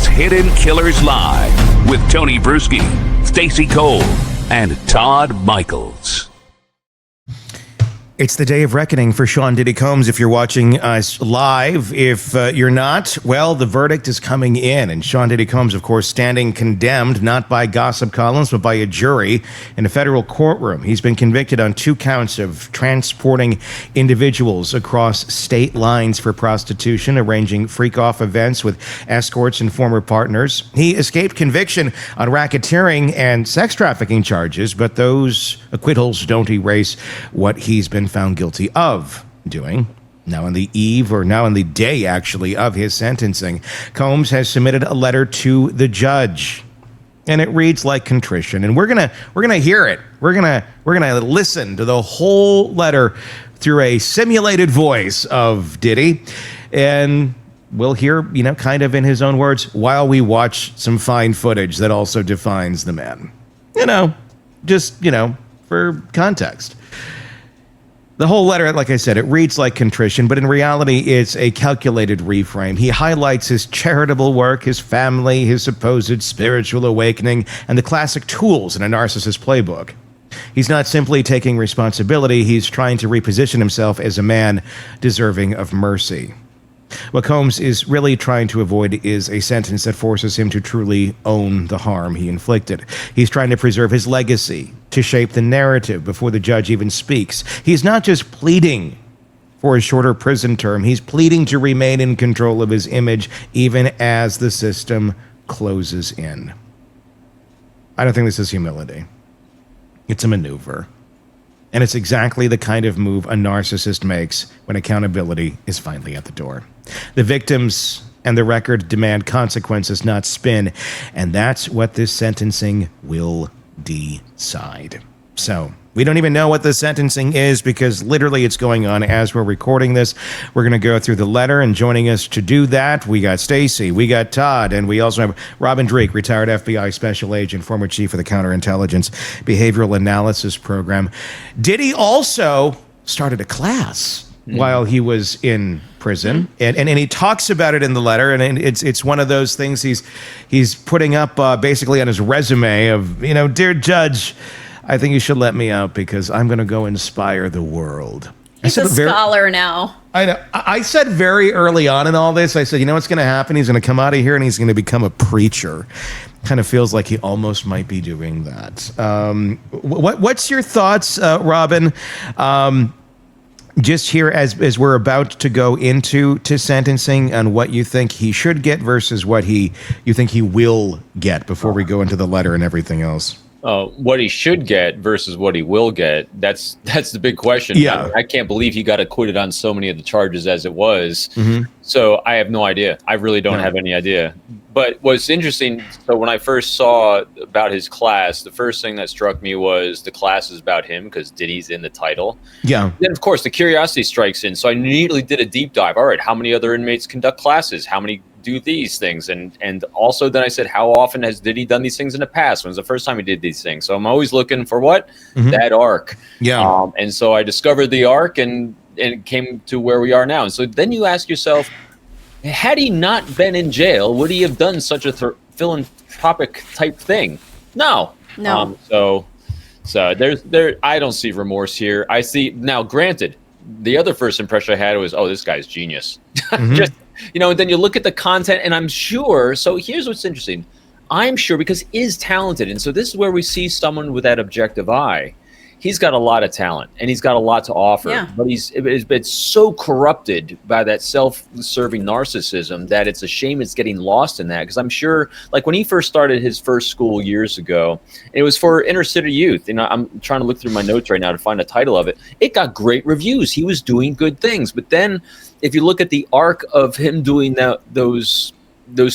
is Hidden Killers Live with Tony Bruschi, Stacey Cole, and Todd Michaels. It's the day of reckoning for Sean Diddy Combs. If you're watching us live, if you're not, well, the verdict is coming in. And Sean Diddy Combs, of course, standing condemned, not by gossip columns, but by a jury in a federal courtroom. He's been convicted on 2 counts of transporting individuals across state lines for prostitution, arranging freak-off events with escorts and former partners. He escaped conviction on racketeering and sex trafficking charges, but those acquittals don't erase what he's been found guilty of doing. Now in the day, actually, of his sentencing, Combs has submitted a letter to the judge, and it reads like contrition. And we're gonna hear it. We're gonna listen to the whole letter through a simulated voice of Diddy, and we'll hear, kind of in his own words, while we watch some fine footage that also defines the man. Just for context. The whole letter, like I said, it reads like contrition, but in reality, it's a calculated reframe. He highlights his charitable work, his family, his supposed spiritual awakening, and the classic tools in a narcissist playbook. He's not simply taking responsibility, he's trying to reposition himself as a man deserving of mercy. What Combs is really trying to avoid is a sentence that forces him to truly own the harm he inflicted. He's trying to preserve his legacy, to shape the narrative before the judge even speaks. He's not just pleading for a shorter prison term, he's pleading to remain in control of his image even as the system closes in. I don't think this is humility. It's a maneuver. And it's exactly the kind of move a narcissist makes when accountability is finally at the door. The victims and the record demand consequences, not spin. And that's what this sentencing will decide. So we don't even know what the sentencing is because literally it's going on as we're recording this. We're going to go through the letter, and joining us to do that, we got Stacey, we got Todd, and we also have Robin Dreeke, retired FBI special agent, former chief of the Counterintelligence Behavioral Analysis Program. Diddy also started a class while he was in prison, and he talks about it in the letter, and it's one of those things he's putting up basically on his resume of, dear judge, I think you should let me out because I'm going to go inspire the world. He's a scholar now. I know. I said very early on in all this, I said, what's going to happen? He's going to come out of here and he's going to become a preacher. Kind of feels like he almost might be doing that. What's your thoughts, Robin? Just here as we're about to go into sentencing, and what you think he should get versus what you think he will get before we go into the letter and everything else. What he should get versus what he will get, that's the big question. Yeah. I can't believe he got acquitted on so many of the charges as it was. Mm-hmm. So I have no idea. I really don't have any idea. But what's interesting, so when I first saw about his class, the first thing that struck me was the class is about him because Diddy's in the title. Yeah. Then, of course, the curiosity strikes in. So I immediately did a deep dive. All right, how many other inmates conduct classes? How many do these things? And also then I said, how often has Diddy done these things in the past? When was the first time he did these things? So I'm always looking for what? Mm-hmm. That arc. Yeah. And so I discovered the arc and it came to where we are now. And so then you ask yourself, had he not been in jail, would he have done such a philanthropic type thing? No. So I don't see remorse here. I see, now granted, the other first impression I had was, oh, this guy's genius. Mm-hmm. Just, and then you look at the content, and I'm sure, so here's what's interesting. I'm sure, because he is talented, and so this is where we see someone with that objective eye. He's got a lot of talent, and he's got a lot to offer, but it's so corrupted by that self-serving narcissism that it's a shame it's getting lost in that, because I'm sure, like when he first started his first school years ago, it was for inner city youth, and I'm trying to look through my notes right now to find a title of it. It got great reviews. He was doing good things, but then if you look at the arc of him doing those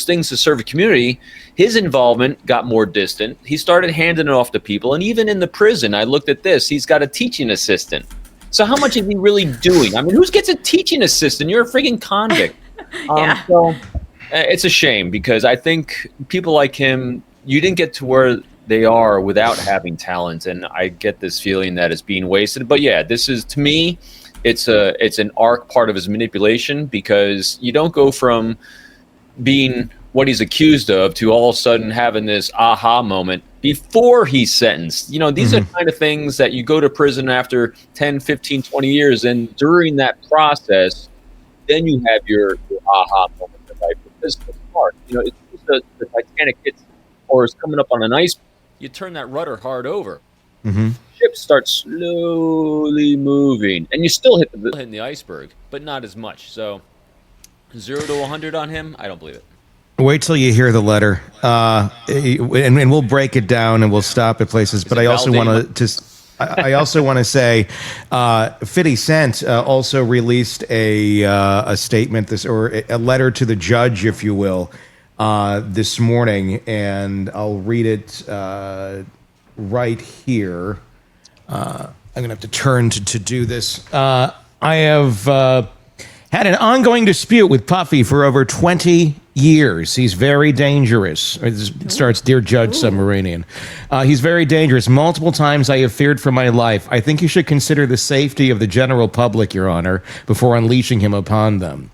things to serve a community, his involvement got more distant. He started handing it off to people. And even in the prison, I looked at this, he's got a teaching assistant. So how much is he really doing? I mean, who gets a teaching assistant? You're a freaking convict. So it's a shame because I think people like him, you didn't get to where they are without having talent. And I get this feeling that it's being wasted. But yeah, this is, to me, it's an arc part of his manipulation, because you don't go from being what he's accused of to all of a sudden having this aha moment before he's sentenced. These are kind of things that you go to prison after 10, 15, 20 years, and during that process, then you have your aha moment in life. Because it's hard. It's just the Titanic hits or is coming up on an ice. You turn that rudder hard over. Ship starts slowly moving, and you still hitting the iceberg, but not as much. So 0 to 100 on him, I don't believe it. Wait till you hear the letter, and we'll break it down and we'll stop at places. But I also want to say, 50 Cent also released a statement, or a letter to the judge, if you will, this morning, and I'll read it right here. I'm gonna have to turn to do this. I have had an ongoing dispute with Puffy for over 20 years. He's very dangerous. It starts, Dear Judge Submarinian. He's very dangerous. Multiple times I have feared for my life. I think you should consider the safety of the general public, Your Honor, before unleashing him upon them.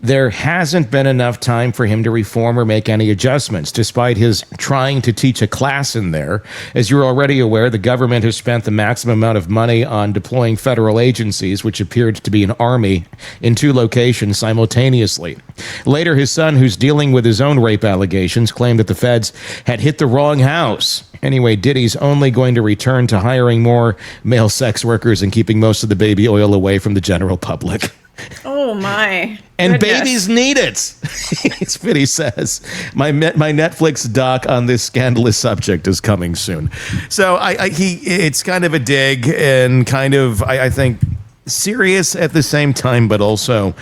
There hasn't been enough time for him to reform or make any adjustments, despite his trying to teach a class in there. As you're already aware, the government has spent the maximum amount of money on deploying federal agencies, which appeared to be an army, in 2 locations simultaneously. Later, his son, who's dealing with his own rape allegations, claimed that the feds had hit the wrong house. Anyway, Diddy's only going to return to hiring more male sex workers and keeping most of the baby oil away from the general public. Oh my! And goodness. Babies need it. It's what he says. My Netflix doc on this scandalous subject is coming soon. So it's kind of a dig and kind of I think serious at the same time, but also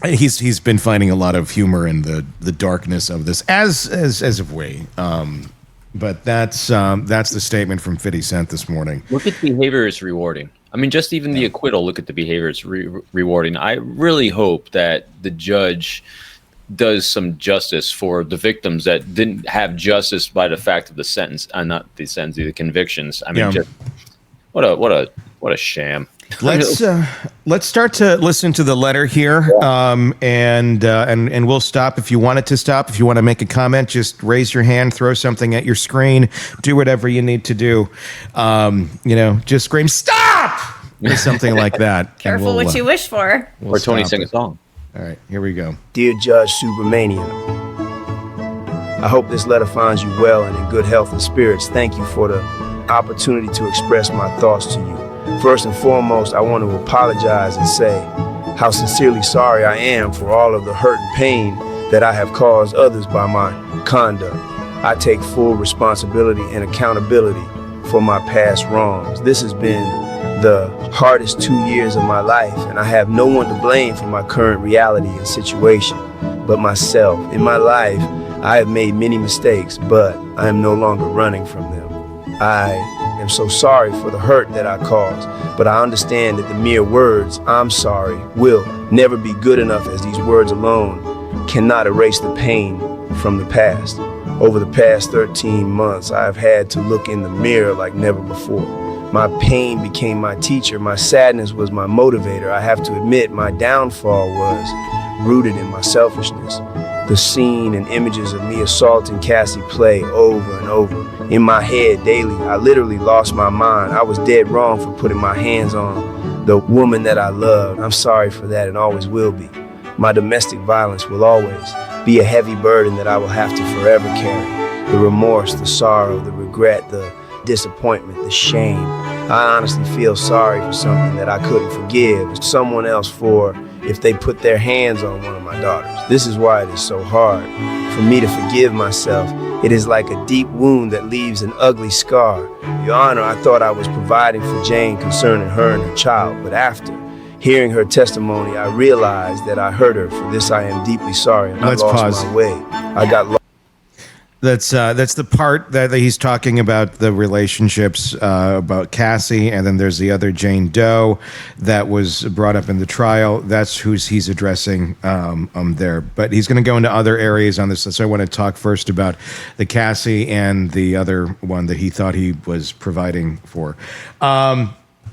he's been finding a lot of humor in the darkness of this, as have we. But that's the statement from 50 Cent this morning. Look at behavior is rewarding. I mean, just even the acquittal, look at the behavior, it's rewarding. I really hope that the judge does some justice for the victims that didn't have justice by the fact of the sentence, not the sentence, the convictions. I mean, just what a sham. Let's start to listen to the letter here, and we'll stop if you want it to stop. If you want to make a comment, just raise your hand, throw something at your screen, do whatever you need to do. Just scream "stop" or something like that. Careful what you wish for. Or Tony sing a song. All right, here we go. Dear Judge Supermania, I hope this letter finds you well and in good health and spirits. Thank you for the opportunity to express my thoughts to you. First and foremost, I want to apologize and say how sincerely sorry I am for all of the hurt and pain that I have caused others by my conduct. I take full responsibility and accountability for my past wrongs. This has been the hardest 2 years of my life, and I have no one to blame for my current reality and situation but myself. In my life, I have made many mistakes, but I am no longer running from them. I am so sorry for the hurt that I caused, but I understand that the mere words, "I'm sorry," will never be good enough, as these words alone cannot erase the pain from the past. Over the past 13 months, I have had to look in the mirror like never before. My pain became my teacher. My sadness was my motivator. I have to admit, my downfall was rooted in my selfishness. The scene and images of me assaulting Cassie play over and over in my head daily. I literally lost my mind. I was dead wrong for putting my hands on the woman that I loved. I'm sorry for that and always will be. My domestic violence will always be a heavy burden that I will have to forever carry. The remorse, the sorrow, the regret, the disappointment, the shame. I honestly feel sorry for something that I couldn't forgive someone else for if they put their hands on one of my daughters. This is why it is so hard for me to forgive myself. It is like a deep wound that leaves an ugly scar. Your Honor, I thought I was providing for Jane concerning her and her child, but after hearing her testimony, I realized that I hurt her. For this, I am deeply sorry, and Let's I lost pause. my way. I got lost. That's the part that he's talking about the relationships about Cassie, and then there's the other Jane Doe that was brought up in the trial. That's who he's addressing there. But he's going to go into other areas on this. So I want to talk first about the Cassie and the other one that he thought he was providing for.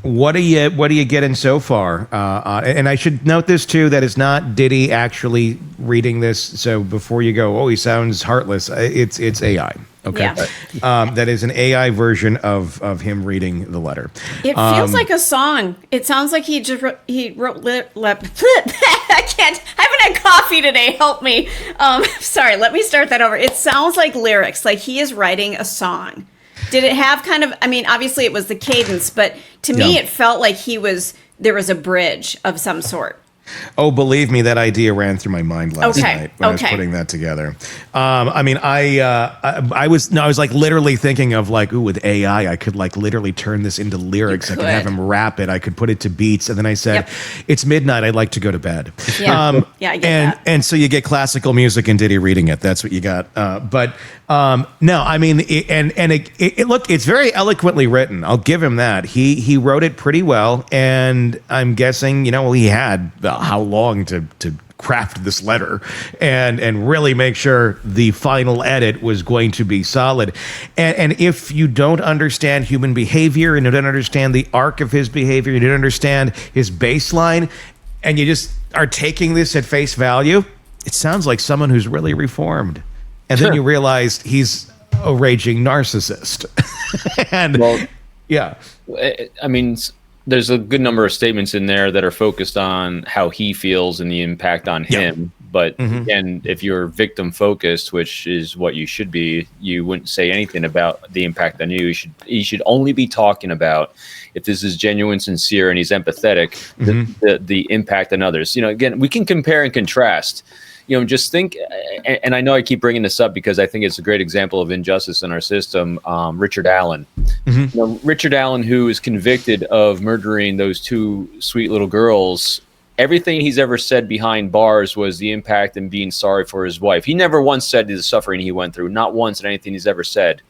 What are you getting so far? And I should note this too, that it's not Diddy actually reading this. So before you go, oh, he sounds heartless. It's AI. Okay, that is an AI version of him reading the letter. It feels like a song. It sounds like he wrote. I can't. I haven't had coffee today. Help me. Sorry. Let me start that over. It sounds like lyrics. Like he is writing a song. Did it have kind of? I mean, obviously it was the cadence, but to me it felt like there was a bridge of some sort. Oh, believe me, that idea ran through my mind last night when I was putting that together. I mean, I was like literally thinking of like, ooh, with AI, I could like literally turn this into lyrics. I could have him rap it. I could put it to beats. And then I said, it's midnight. I'd like to go to bed. Yeah, I get that. And so you get classical music and Diddy reading it. That's what you got. No, I mean, look, it's very eloquently written. I'll give him that. He wrote it pretty well. And I'm guessing, he had how long to craft this letter and really make sure the final edit was going to be solid. And if you don't understand human behavior and you don't understand the arc of his behavior, you don't understand his baseline, and you just are taking this at face value, it sounds like someone who's really reformed. And then you realize he's a raging narcissist. I mean, there's a good number of statements in there that are focused on how he feels and the impact on him. But again, if you're victim focused, which is what you should be, you wouldn't say anything about the impact on you. You should only be talking about, if this is genuine, sincere, and he's empathetic, the impact on others. Again, we can compare and contrast. Just think, and I know I keep bringing this up because I think it's a great example of injustice in our system. Richard Allen, Richard Allen, who is convicted of murdering those two sweet little girls. Everything he's ever said behind bars was the impact and being sorry for his wife. He never once said the suffering he went through, not once in anything he's ever said.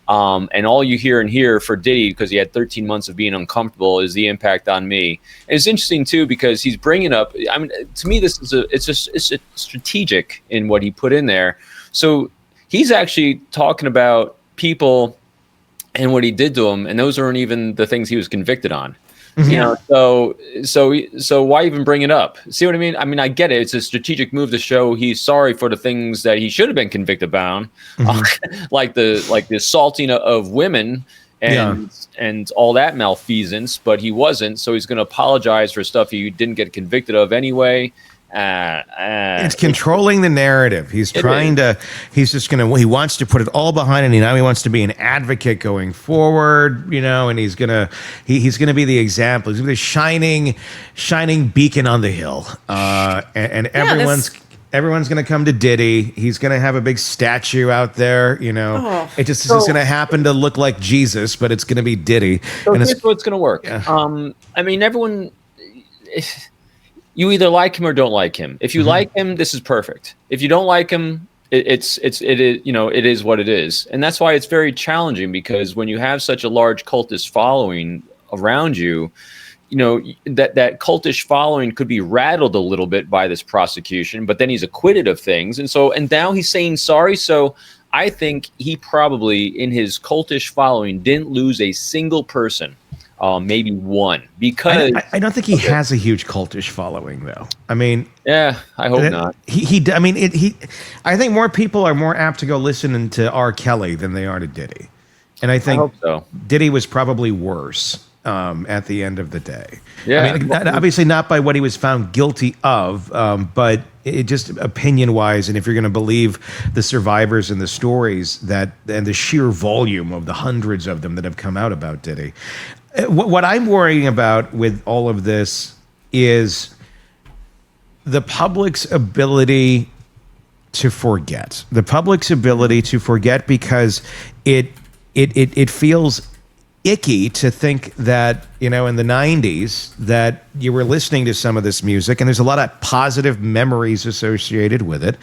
And all you hear and hear for Diddy, because he had 13 months of being uncomfortable, is the impact on me. And it's interesting too because he's bringing up. I mean, to me, this is it's strategic in what he put in there. So he's actually talking about people and what he did to them, and those aren't even the things he was convicted on. So why even bring it up? See what I mean? I mean, I get it. It's a strategic move to show he's sorry for the things that he should have been convicted about, like the assaulting of women and all that malfeasance, but he wasn't. So he's going to apologize for stuff he didn't get convicted of anyway. It's controlling the narrative. He wants to put it all behind it. Now he wants to be an advocate going forward, and he's going to be the example. He's going to be the shining beacon on the hill. And everyone's going to come to Diddy. He's going to have a big statue out there, It's just going to happen to look like Jesus, but it's going to be Diddy. So here's what's going to work. I mean, everyone... You either like him or don't like him. If you like him, this is perfect. If you don't like him, it is what it is. And that's why it's very challenging, because when you have such a large cultist following around you, that cultish following could be rattled a little bit by this prosecution, but then he's acquitted of things. And now he's saying sorry. So I think he probably, in his cultish following, didn't lose a single person. Maybe one, because I don't think he has a huge cultish following, though. I mean, I hope not. I think more people are more apt to go listen to R. Kelly than they are to Diddy, and I think hope so. Diddy was probably worse at the end of the day. Yeah, I mean, obviously not by what he was found guilty of, but it just opinion-wise, and if you're going to believe the survivors and the stories and the sheer volume of the hundreds of them that have come out about Diddy. What I'm worrying about with all of this is the public's ability to forget. The public's ability to forget, because it feels icky to think that, in the 90s, that you were listening to some of this music, and there's a lot of positive memories associated with it,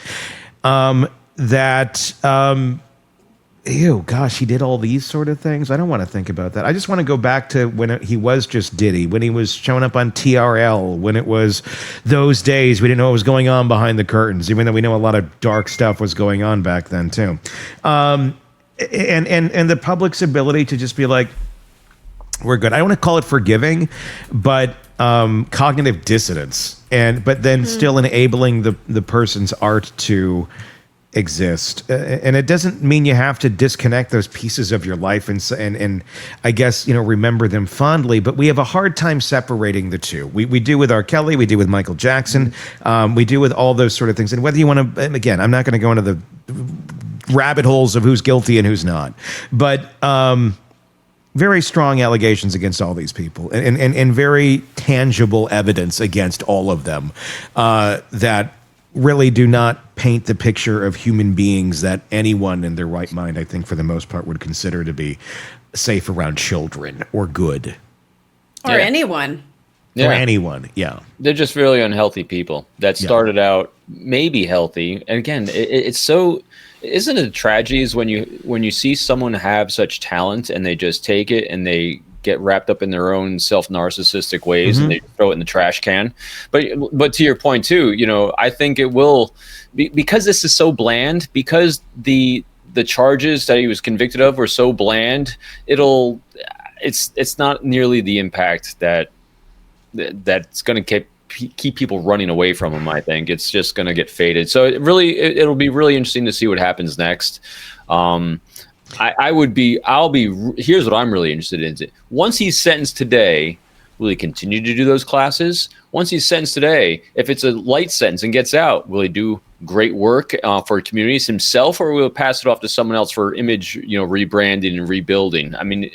ew, gosh, he did all these sort of things. I don't want to think about that. I just want to go back to when he was just Diddy, when he was showing up on TRL, when it was those days we didn't know what was going on behind the curtains, even though we know a lot of dark stuff was going on back then too. And the public's ability to just be like, we're good. I don't want to call it forgiving, but cognitive dissonance, but then still enabling the person's art to exist. And it doesn't mean you have to disconnect those pieces of your life and I guess, remember them fondly, but we have a hard time separating the two. We do with R. Kelly, we do with Michael Jackson, we do with all those sort of things. And whether you want to, again, I'm not going to go into the rabbit holes of who's guilty and who's not, but very strong allegations against all these people and very tangible evidence against all of them that really do not paint the picture of human beings that anyone in their right mind, I think, for the most part, would consider to be safe around children or good. Or anyone. Or anyone, yeah. They're just really unhealthy people that started out maybe healthy. And again, it's so... Isn't it a tragedy is when you see someone have such talent and they just take it and they get wrapped up in their own self-narcissistic ways and they throw it in the trash can. But to your point too, I think it will because this is so bland, because the charges that he was convicted of were so bland, it's not nearly the impact that's going to keep people running away from him. I think it's just going to get faded. So it'll be really interesting to see what happens next. Here's what I'm really interested in. Once he's sentenced today, will he continue to do those classes? Once he's sentenced today, if it's a light sentence and gets out, will he do great work for communities himself, or will he pass it off to someone else for image, rebranding and rebuilding? I mean,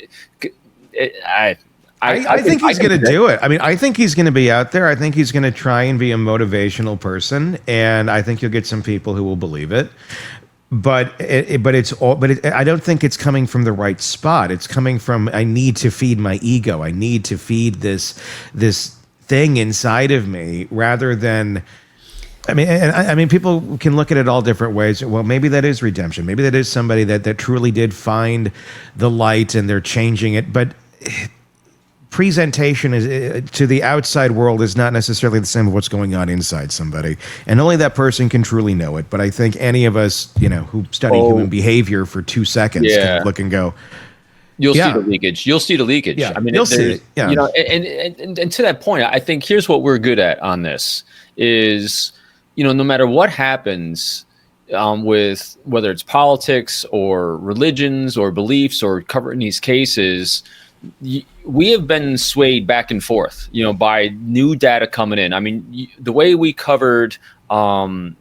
I think he's going to do it. I mean, I think he's going to be out there. I think he's going to try and be a motivational person, and I think you'll get some people who will believe it. But I don't think it's coming from the right spot. It's coming from, I need to feed my ego. I need to feed this thing inside of me, rather than. I mean, people can look at it all different ways. Well, maybe that is redemption. Maybe that is somebody that truly did find the light and they're changing it. But presentation is to the outside world is not necessarily the same as what's going on inside somebody, and only that person can truly know it. But I think any of us, who study human behavior for 2 seconds, can look and go, You'll see the leakage. You'll see the leakage. Yeah, I mean, you'll see it. Yeah. And to that point, I think here's what we're good at on this is, no matter what happens with whether it's politics or religions or beliefs or covering these cases, we have been swayed back and forth, by new data coming in. I mean, the way we covered Karen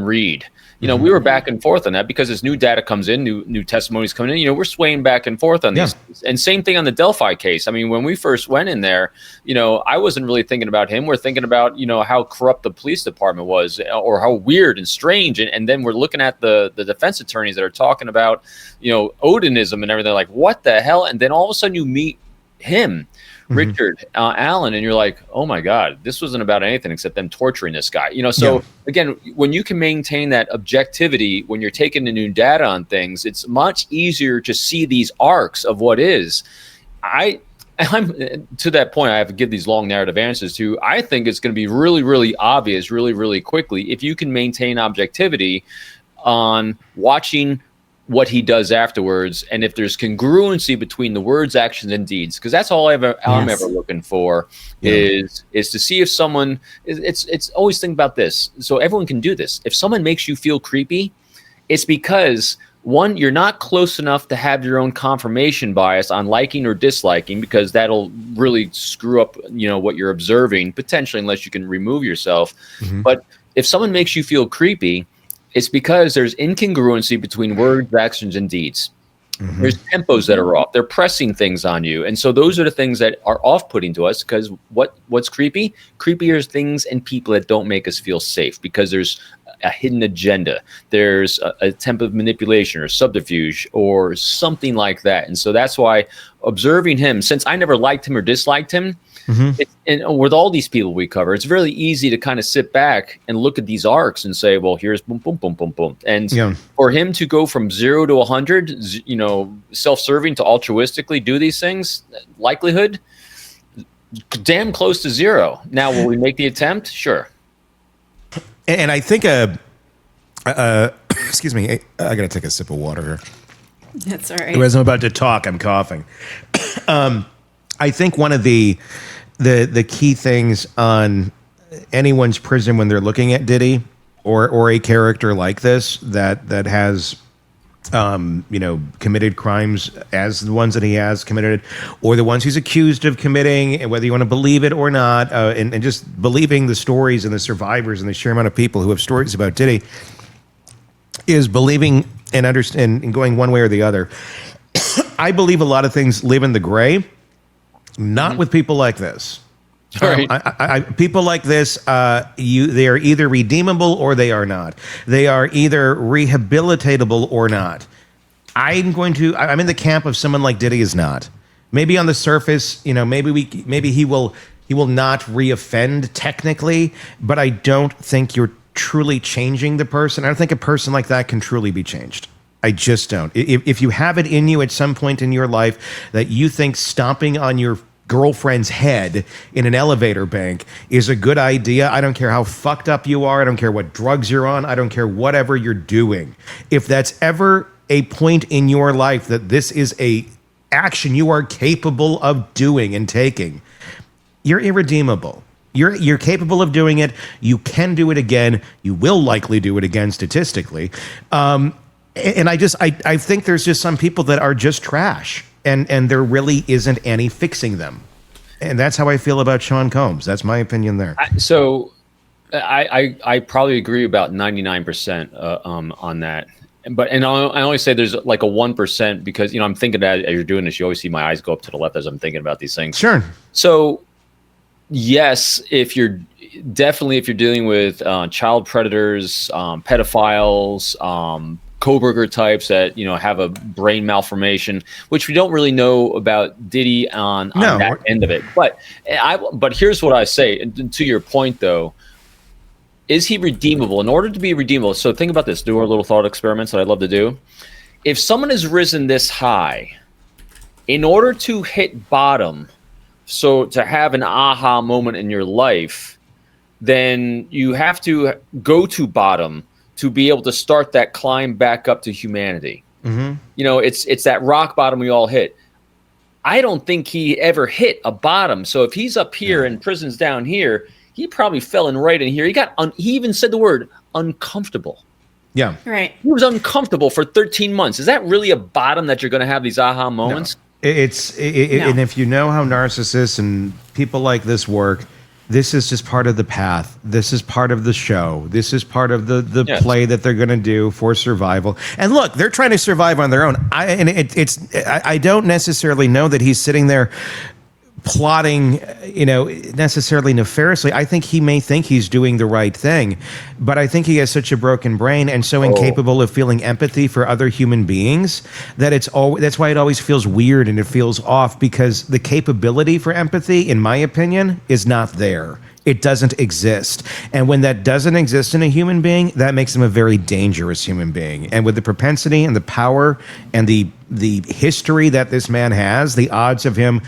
Reed, we were back and forth on that because as new data comes in, new testimonies coming in, we're swaying back and forth on these. And same thing on the Delphi case. I mean, when we first went in there, I wasn't really thinking about him. We're thinking about, how corrupt the police department was or how weird and strange. And then we're looking at the defense attorneys that are talking about, Odinism and everything, like, what the hell? And then all of a sudden you meet him, Richard Allen, and you're like, oh my God, this wasn't about anything except them torturing this guy. Again, when you can maintain that objectivity, when you're taking the new data on things, it's much easier to see these arcs of what is. I'm to that point, I have to give these long narrative answers to. I think it's going to be really, really obvious, really, really quickly, if you can maintain objectivity on watching what he does afterwards, and if there's congruency between the words, actions, and deeds, because that's all I'm ever looking for is to see if someone. It's always think about this, so everyone can do this. If someone makes you feel creepy, it's because one, you're not close enough to have your own confirmation bias on liking or disliking, because that'll really screw up what you're observing potentially, unless you can remove yourself. But if someone makes you feel creepy, it's because there's incongruency between words, actions, and deeds. There's tempos that are off. They're pressing things on you. And so those are the things that are off-putting to us, because what's creepy? Creepy are things and people that don't make us feel safe, because there's a hidden agenda. There's a attempt of manipulation or subterfuge or something like that. And so that's why observing him, since I never liked him or disliked him, and with all these people we cover, it's really easy to kind of sit back and look at these arcs and say, well, here's boom, boom, boom, boom, boom. And for him to go from 0 to 100, self-serving to altruistically do these things, likelihood, damn close to 0. Now, will we make the attempt? Sure. And I think, excuse me, I got to take a sip of water here. That's all right. As I'm about to talk, I'm coughing. I think one of the key things on anyone's prison when they're looking at Diddy or a character like this that has committed crimes as the ones that he has committed, or the ones he's accused of committing, and whether you want to believe it or not, and just believing the stories and the survivors and the sheer amount of people who have stories about Diddy, is believing and understand and going one way or the other. I believe a lot of things live in the gray, not with people like this. Right. People like this, they are either redeemable or they are not. They are either rehabilitatable or not. I'm in the camp of someone like Diddy is not. Maybe on the surface, maybe he will not reoffend technically, but I don't think you're truly changing the person. I don't think a person like that can truly be changed. I just don't. If you have it in you at some point in your life that you think stomping on your girlfriend's head in an elevator bank is a good idea, I don't care how fucked up you are. I don't care what drugs you're on. I don't care whatever you're doing. If that's ever a point in your life that this is a action you are capable of doing and taking, you're irredeemable. You're capable of doing it. You can do it again. You will likely do it again statistically. And I think there's just some people that are just trash, and there really isn't any fixing them. And that's how I feel about Sean Combs. That's my opinion there. I probably agree about 99% on that. But I only say there's like a 1% because I'm thinking that as you're doing this, you always see my eyes go up to the left as I'm thinking about these things. Sure. So yes, if you're dealing with child predators, pedophiles, Koberger types that have a brain malformation, which we don't really know about Diddy on that end of it. But here's what I say, and to your point though, is he redeemable? In order to be redeemable, so think about this. Do our little thought experiments that I love to do. If someone has risen this high, in order to hit bottom, so to have an aha moment in your life, then you have to go to bottom to be able to start that climb back up to humanity. Mm-hmm. It's that rock bottom we all hit. I don't think he ever hit a bottom. So if he's up here and prison's down here, he probably fell in right in here. He even said the word uncomfortable. Yeah. Right. He was uncomfortable for 13 months. Is that really a bottom that you're going to have these aha moments? No. And if you know how narcissists and people like this work, this is just part of the path. This is part of the show. This is part of the play that they're going to do for survival. And look, they're trying to survive on their own. I don't necessarily know that he's sitting there plotting, necessarily nefariously. I think he may think he's doing the right thing, but I think he has such a broken brain and so incapable of feeling empathy for other human beings that that's why it always feels weird and it feels off, because the capability for empathy, in my opinion, is not there. It doesn't exist. And when that doesn't exist in a human being, that makes them a very dangerous human being. And with the propensity and the power and the history that this man has, the odds of him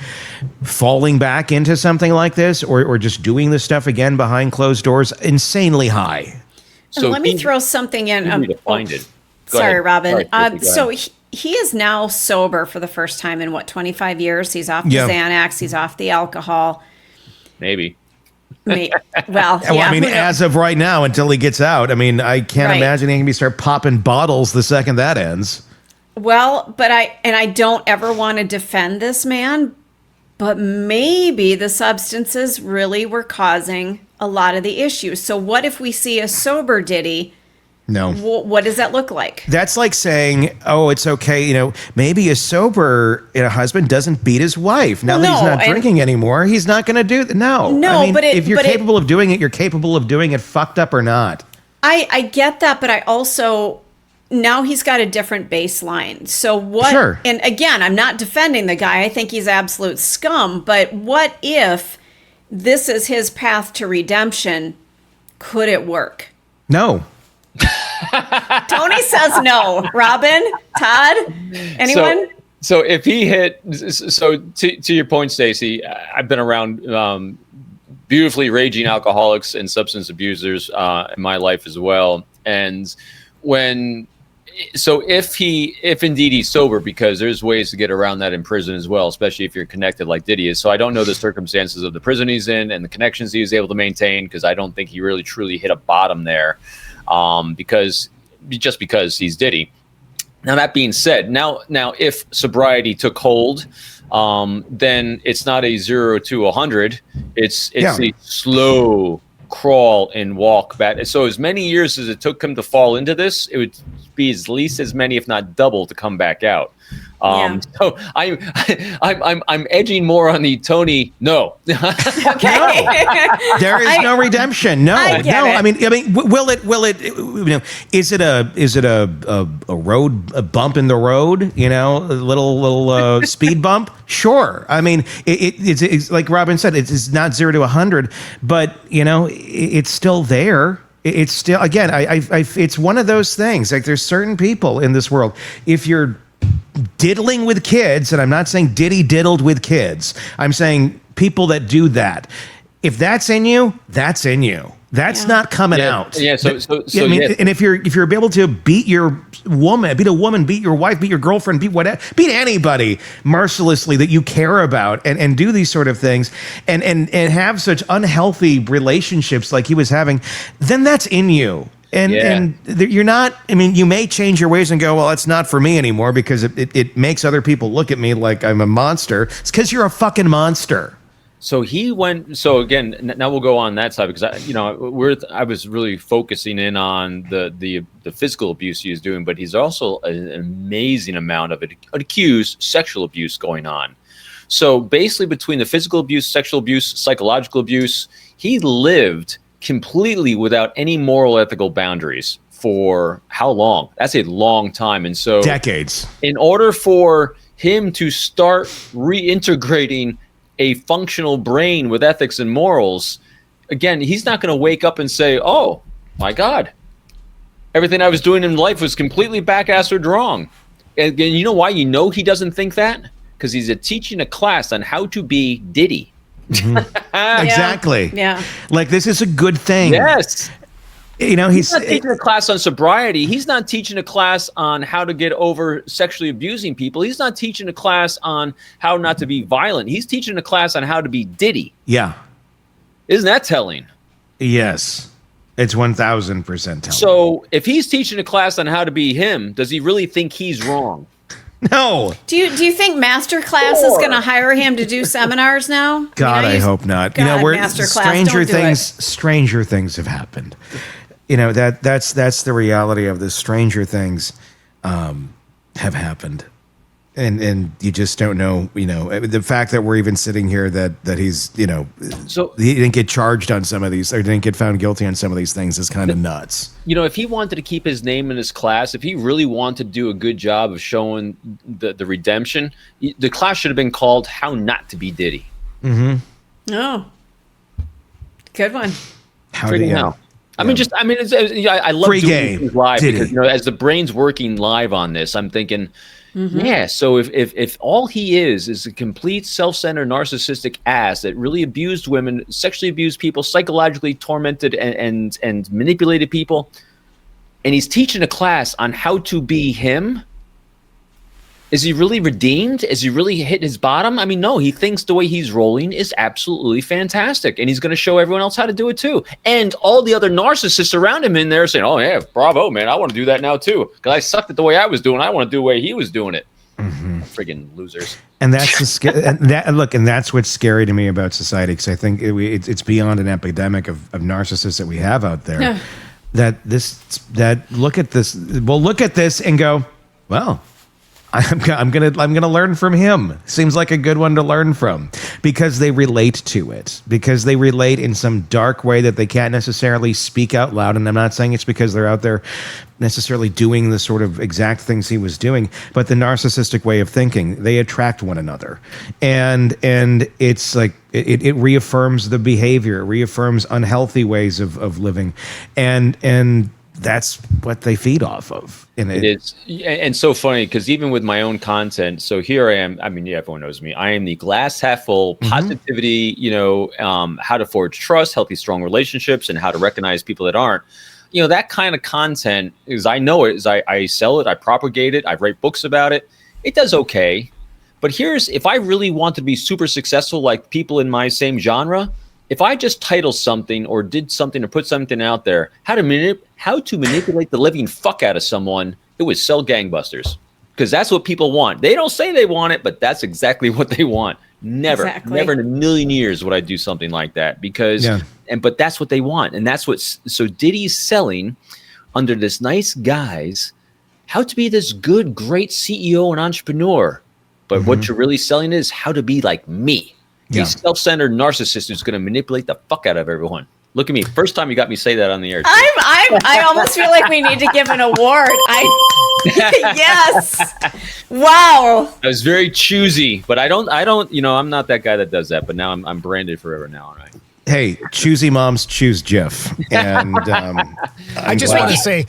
falling back into something like this or just doing this stuff again behind closed doors, insanely high. So let me throw something in. To find it. Sorry, Robin. So he is now sober for the first time in 25 years. He's off the Xanax. He's off the alcohol. Maybe. As of right now, until he gets out, I can't imagine he can start popping bottles the second that ends. Well, but I don't ever want to defend this man, but maybe the substances really were causing a lot of the issues. So what if we see a sober Diddy? No. What does that look like? That's like saying, oh, it's okay. Maybe a sober husband doesn't beat his wife. Now that he's not drinking anymore, he's not going to do that. No. But if you're capable of doing it, you're capable of doing it, fucked up or not. I get that, but I also, now he's got a different baseline. So what? Sure. And again, I'm not defending the guy. I think he's absolute scum. But what if this is his path to redemption? Could it work? No. Tony says no. Robin, Todd, anyone? So if he to your point, Stacey, I've been around beautifully raging alcoholics and substance abusers in my life as well. And when So if indeed he's sober, because there's ways to get around that in prison as well, especially if you're connected like Diddy is. So I don't know the circumstances of the prison he's in and the connections he was able to maintain, because I don't think he really truly hit a bottom there, because he's Diddy. Now that being said, now if sobriety took hold, then it's not a 0 to 100. It's a slow crawl and walk back. So as many years as it took him to fall into this, it would be at least as many, if not double, to come back out. So I'm edging more on the Tony. No. Okay. No. There is no redemption. No. I mean, will it? Is it a road, a bump in the road? A little speed bump. Sure. I mean, it's like Robin said. It's not 0 to 100, but it's still there. It's still, again, it's one of those things. Like, there's certain people in this world, if you're diddling with kids, and I'm not saying Diddy diddled with kids, I'm saying people that do that. If that's in you, that's in you. That's not coming out. Yeah. And if you're able to beat your woman, beat your wife, beat your girlfriend, beat anybody mercilessly that you care about, and do these sort of things, and have such unhealthy relationships like he was having, then that's in you. And you're not. I mean, you may change your ways and go, well, it's not for me anymore, because it makes other people look at me like I'm a monster. It's because you're a fucking monster. So he went. So again, now we'll go on that side, because I was really focusing in on the physical abuse he was doing, but he's also an amazing amount of accused sexual abuse going on. So basically, between the physical abuse, sexual abuse, psychological abuse, he lived completely without any moral, ethical boundaries for how long? That's a long time, and so decades. In order for him to start reintegrating a functional brain with ethics and morals, again, he's not going to wake up and say, oh my God, everything I was doing in life was completely back-assed wrong. And you know why he doesn't think that? Because he's teaching a class on how to be Diddy. Mm-hmm. Exactly. Yeah. Like, this is a good thing. Yes. He's not teaching a class on sobriety. He's not teaching a class on how to get over sexually abusing people. He's not teaching a class on how not to be violent. He's teaching a class on how to be Diddy. Yeah. Isn't that telling? Yes. It's 1,000% telling. So if he's teaching a class on how to be him, does he really think he's wrong? No. Do you think Masterclass is going to hire him to do seminars now? God, I hope not. God, stranger things have happened. That's the reality of this. Stranger things have happened. And you just don't know, the fact that we're even sitting here that he's, so he didn't get charged on some of these, or didn't get found guilty on some of these things, is kind of nuts. If he wanted to keep his name in his class, if he really wanted to do a good job of showing the redemption, the class should have been called How Not to Be Diddy. Mm-hmm. Oh, good one. How do you know? I mean, I love free doing game things live, Diddy. Because as the brain's working live on this, I'm thinking, yeah. So if all he is a complete self-centered narcissistic ass that really abused women, sexually abused people, psychologically tormented and manipulated people, and he's teaching a class on how to be him, is he really redeemed? Is he really hit his bottom? I mean, no, he thinks the way he's rolling is absolutely fantastic. And he's going to show everyone else how to do it too. And all the other narcissists around him in there saying, oh yeah, bravo, man. I want to do that now too. Because I sucked at the way I was doing it. I want to do the way he was doing it. Mm-hmm. Friggin' losers. And that's and that's what's scary to me about society. Because I think it's beyond an epidemic of narcissists that we have out there. Yeah. Look at this and go, well, I'm gonna learn from him. Seems like a good one to learn from, because they relate to it, because they relate in some dark way that they can't necessarily speak out loud. And I'm not saying it's because they're out there necessarily doing the sort of exact things he was doing, but the narcissistic way of thinking, they attract one another, and it's like it reaffirms the behavior, it reaffirms unhealthy ways of living, and that's what they feed off of. And it is. And so funny, because even with my own content, so here I am. I mean, yeah, everyone knows me. I am the glass half full positivity, how to forge trust, healthy, strong relationships, and how to recognize people that aren't. that kind of content is, I know it, is I sell it, I propagate it, I write books about it. It does okay. But if I really want to be super successful like people in my same genre, if I just title something or did something or put something out there, how to manipulate the living fuck out of someone, it would sell gangbusters. Because that's what people want. They don't say they want it, but that's exactly what they want. Never in a million years would I do something like that, because but that's what they want. And that's so Diddy's selling under this nice guise how to be this good, great CEO and entrepreneur. But what you're really selling is how to be like me. A self-centered narcissist who's going to manipulate the fuck out of everyone. Look at me. First time you got me say that on the air. I almost feel like we need to give an award. Yes. Wow. I was very choosy, but I don't, I'm not that guy that does that, but now I'm branded forever now. All right. Hey, choosy moms choose Jeff. And I just want to say,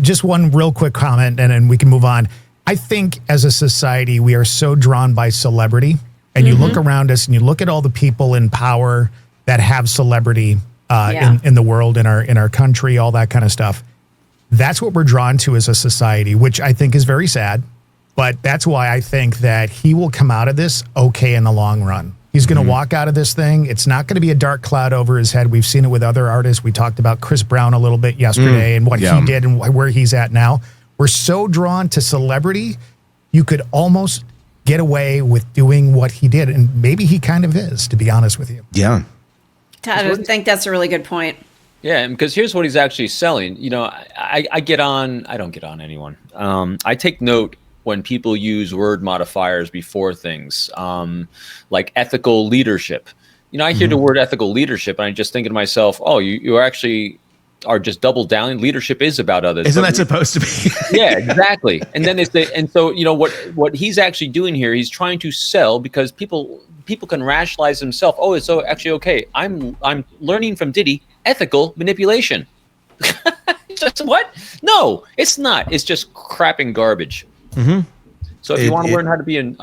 just one real quick comment, and then we can move on. I think as a society, we are so drawn by celebrity. And you look around us and you look at all the people in power that have celebrity in the world, in our country, all that kind of stuff. That's what we're drawn to as a society, which I think is very sad. But that's why I think that he will come out of this okay in the long run. He's going to walk out of this thing. It's not going to be a dark cloud over his head. We've seen it with other artists. We talked about Chris Brown a little bit yesterday and what he did and where he's at now. We're so drawn to celebrity, you could almost get away with doing what he did. And maybe he kind of is, to be honest with you. Yeah. Todd, I think that's a really good point. Yeah, because here's what he's actually selling. I don't get on anyone. I take note when people use word modifiers before things, like ethical leadership. I hear the word ethical leadership and I just think to myself, oh, you actually are just double down. Leadership is about others. Isn't that supposed to be? Yeah, exactly. And then so what he's actually doing here, he's trying to sell because people can rationalize themselves. Oh, it's so actually okay. I'm learning from Diddy ethical manipulation. Just what? No, it's not. It's just crap and garbage. So if you want to learn how to be a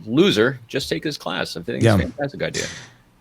loser, just take this class. I think it's a fantastic idea.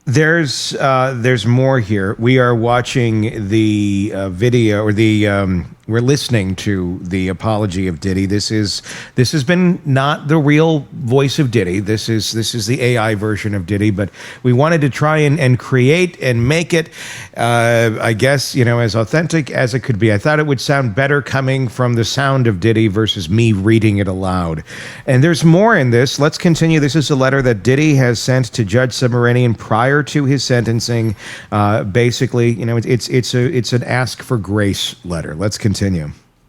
There's more here. We are watching the video, or we're listening to the apology of Diddy. This has been not the real voice of Diddy. This is the AI version of Diddy, but we wanted to try and create and make it, I guess, as authentic as it could be. I thought it would sound better coming from the sound of Diddy versus me reading it aloud. And there's more in this. Let's continue. This is a letter that Diddy has sent to Judge Submarinian prior to his sentencing. Basically, it's an ask for grace letter. Let's continue.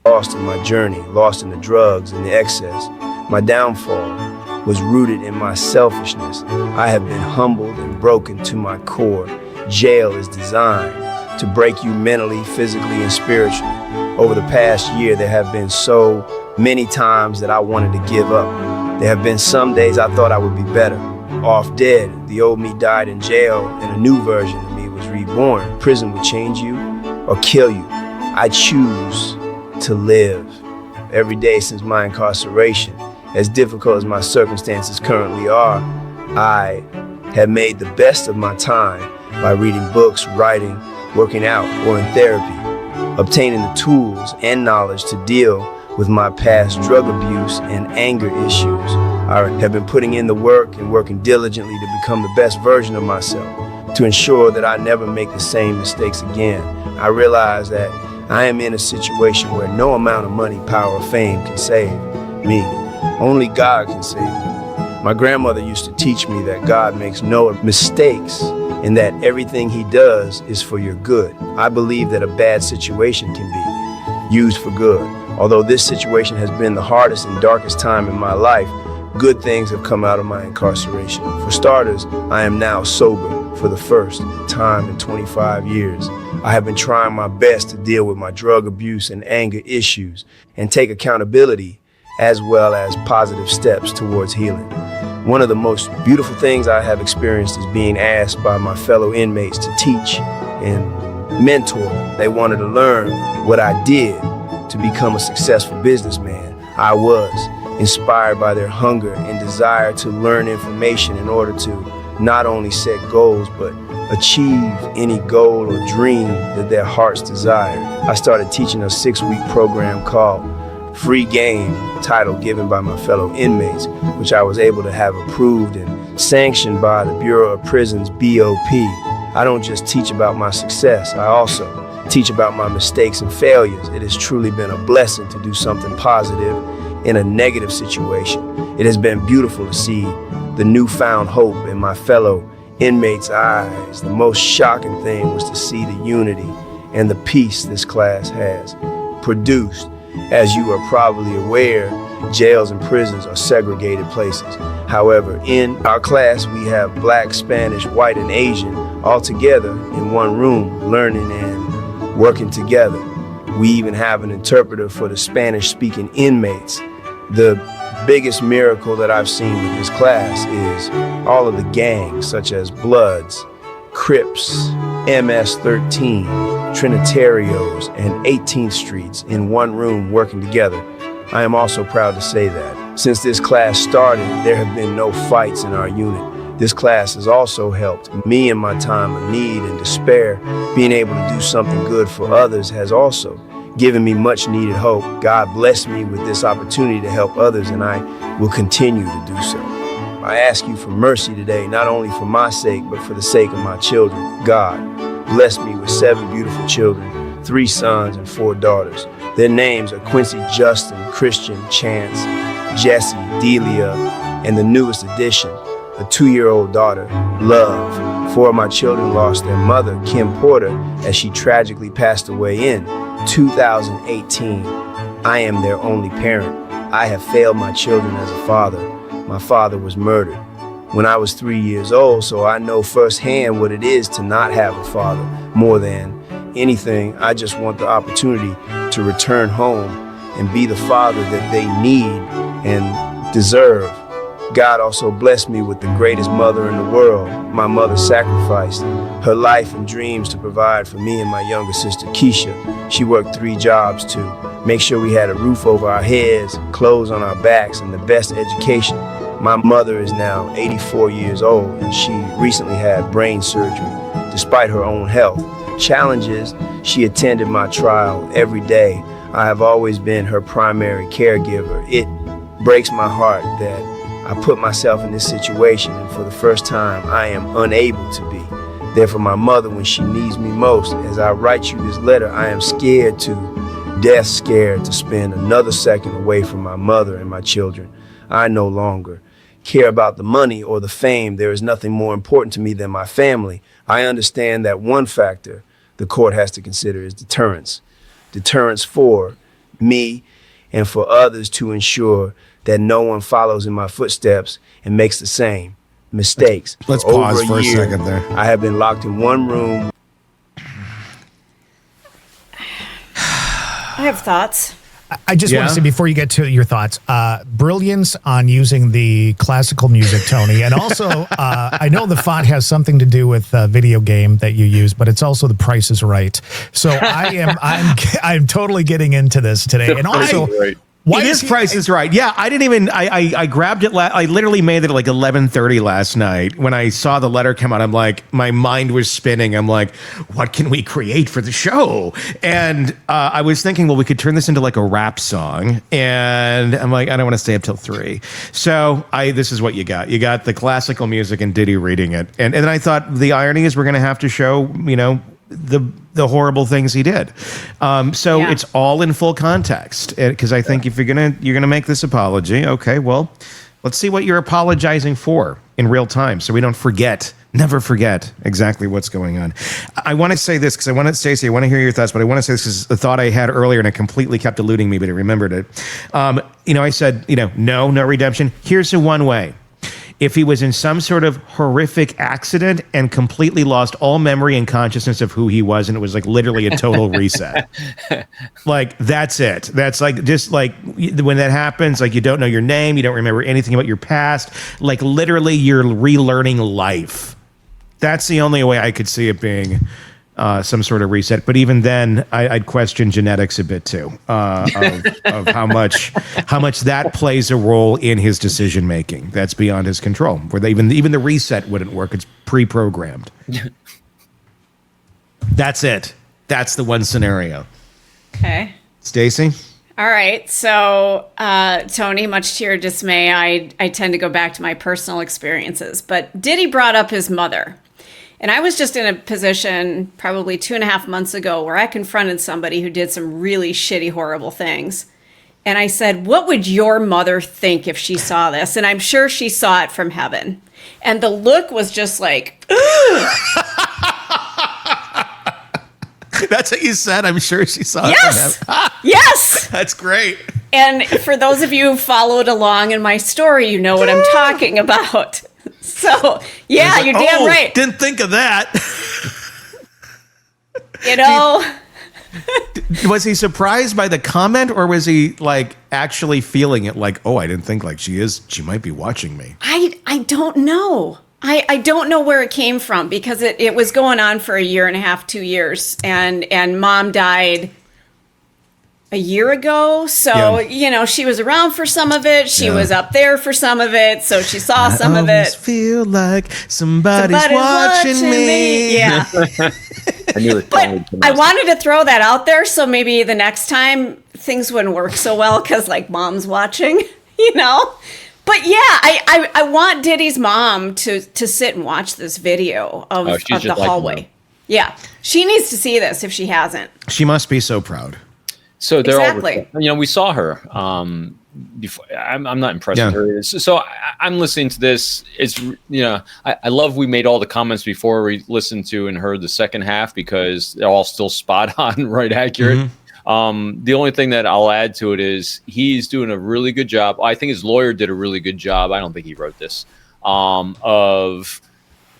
Lost in my journey, lost in the drugs and the excess. My downfall was rooted in my selfishness. I have been humbled and broken to my core. Jail is designed to break you mentally, physically, and spiritually. Over the past year, there have been so many times that I wanted to give up. There have been some days I thought I would be better off dead. The old me died in jail, and a new version of me was reborn. Prison would change you or kill you. I choose to live. Every day since my incarceration, as difficult as my circumstances currently are, I have made the best of my time by reading books, writing, working out, or in therapy, obtaining the tools and knowledge to deal with my past drug abuse and anger issues. I have been putting in the work and working diligently to become the best version of myself, to ensure that I never make the same mistakes again. I realize that I am in a situation where no amount of money, power, or fame can save me. Only God can save me. My grandmother used to teach me that God makes no mistakes and that everything he does is for your good. I believe that a bad situation can be used for good. Although this situation has been the hardest and darkest time in my life, good things have come out of my incarceration. For starters, I am now sober for the first time in 25 years. I have been trying my best to deal with my drug abuse and anger issues and take accountability as well as positive steps towards healing. One of the most beautiful things I have experienced is being asked by my fellow inmates to teach and mentor. They wanted to learn what I did to become a successful businessman. I was inspired by their hunger and desire to learn information in order to not only set goals, but achieve any goal or dream that their hearts desired. I started teaching a 6-week program called Free Game, title given by my fellow inmates, which I was able to have approved and sanctioned by the Bureau of Prisons, BOP. I don't just teach about my success, I also teach about my mistakes and failures. It has truly been a blessing to do something positive in a negative situation. It has been beautiful to see the newfound hope in my fellow inmates' eyes. The most shocking thing was to see the unity and the peace this class has produced. As you are probably aware, jails and prisons are segregated places. However, in our class, we have Black, Spanish, white, and Asian all together in one room, learning and working together. We even have an interpreter for the Spanish-speaking inmates. The biggest miracle that I've seen with this class is all of the gangs, such as Bloods, Crips, MS-13, Trinitarios, and 18th Streets in one room working together. I am also proud to say that since this class started, there have been no fights in our unit. This class has also helped me in my time of need and despair. Being able to do something good for others has also given me much needed hope. God blessed me with this opportunity to help others, and I will continue to do so. I ask you for mercy today, not only for my sake, but for the sake of my children. God, bless me with 7 beautiful children, 3 sons and 4 daughters. Their names are Quincy, Justin, Christian, Chance, Jesse, Delia, and the newest addition, a 2-year-old daughter, Love. 4 of my children lost their mother, Kim Porter, as she tragically passed away in 2018. I am their only parent. I have failed my children as a father. My father was murdered when I was 3 years old, so I know firsthand what it is to not have a father. More than anything, I just want the opportunity to return home and be the father that they need and deserve. God also blessed me with the greatest mother in the world. My mother sacrificed her life and dreams to provide for me and my younger sister, Keisha. She worked 3 jobs to make sure we had a roof over our heads, clothes on our backs, and the best education. My mother is now 84 years old, and she recently had brain surgery. Despite her own health challenges, she attended my trial every day. I have always been her primary caregiver. It breaks my heart that I put myself in this situation, and for the first time, I am unable to be there for my mother when she needs me most. As I write you this letter, I am scared to death, scared to spend another second away from my mother and my children. I no longer care about the money or the fame. There is nothing more important to me than my family. I understand that one factor the court has to consider is deterrence. Deterrence for me and for others to ensure that no one follows in my footsteps and makes the same mistakes. Let's For pause over for a year, second there. I have been locked in one room. I have thoughts. I just want to say before you get to your thoughts, brilliance on using the classical music, Tony. And also, I know the font has something to do with video game that you use, but it's also The Price is Right. So I'm totally getting into this today. And also, It is Price is Right. Yeah, I didn't even, I grabbed it, I literally made it at like 11:30 last night. When I saw the letter come out, I'm like, my mind was spinning. I'm like, what can we create for the show? And I was thinking, well, we could turn this into like a rap song. And I'm like, I don't want to stay up till 3. So this is what you got. You got the classical music and Diddy reading it. And then I thought the irony is we're going to have to show, the horrible things he did. It's all in full context, because I think if you're gonna make this apology, okay, well, let's see what you're apologizing for in real time, so we don't never forget exactly what's going on. I want to say this because Stacey, I want to hear your thoughts, but I want to say this because the thought I had earlier and it completely kept eluding me, but I remembered it. I said, no redemption. Here's the one way. If he was in some sort of horrific accident and completely lost all memory and consciousness of who he was, and it was like literally a total reset. Like, that's it. That's like, just like when that happens, like you don't know your name, you don't remember anything about your past. Like literally you're relearning life. That's the only way I could see it being some sort of reset. But even then, I'd question genetics a bit too, of how much that plays a role in his decision making. That's beyond his control. Where even the reset wouldn't work. It's pre-programmed. That's it. That's the one scenario. Okay. Stacy? All right. So, Tony, much to your dismay, I tend to go back to my personal experiences. But Diddy brought up his mother. And I was just in a position probably 2.5 months ago where I confronted somebody who did some really shitty, horrible things. And I said, what would your mother think if she saw this? And I'm sure she saw it from heaven. And the look was just like, That's what you said. I'm sure she saw it. yes, yes. That's great. And for those of you who followed along in my story, you know what I'm talking about. So, yeah, Like, you're damn right. Didn't think of that. You know, Was he surprised by the comment, or was he like actually feeling it like, oh, I didn't think like she might be watching me? I don't know. I don't know where it came from because it was going on for 1.5 years, 2 years, and mom died a year ago. So, you know, she was around for some of it. She was up there for some of it. So she saw some of I it. feel like somebody's watching me. Yeah. I knew it. But I wanted to throw that out there so maybe the next time things wouldn't work so well because like mom's watching, you know? But yeah, I want Diddy's mom to sit and watch this video of the hallway. Like yeah. She needs to see this if she hasn't. She must be so proud. So they're Exactly. all, you know, we saw her. Before, I'm not impressed with her. So I'm listening to this. It's, you know, I love we made all the comments before we listened to and heard the second half because they're all still spot on, right, accurate. The only thing that I'll add to it is he's doing a really good job. I think his lawyer did a really good job. I don't think he wrote this,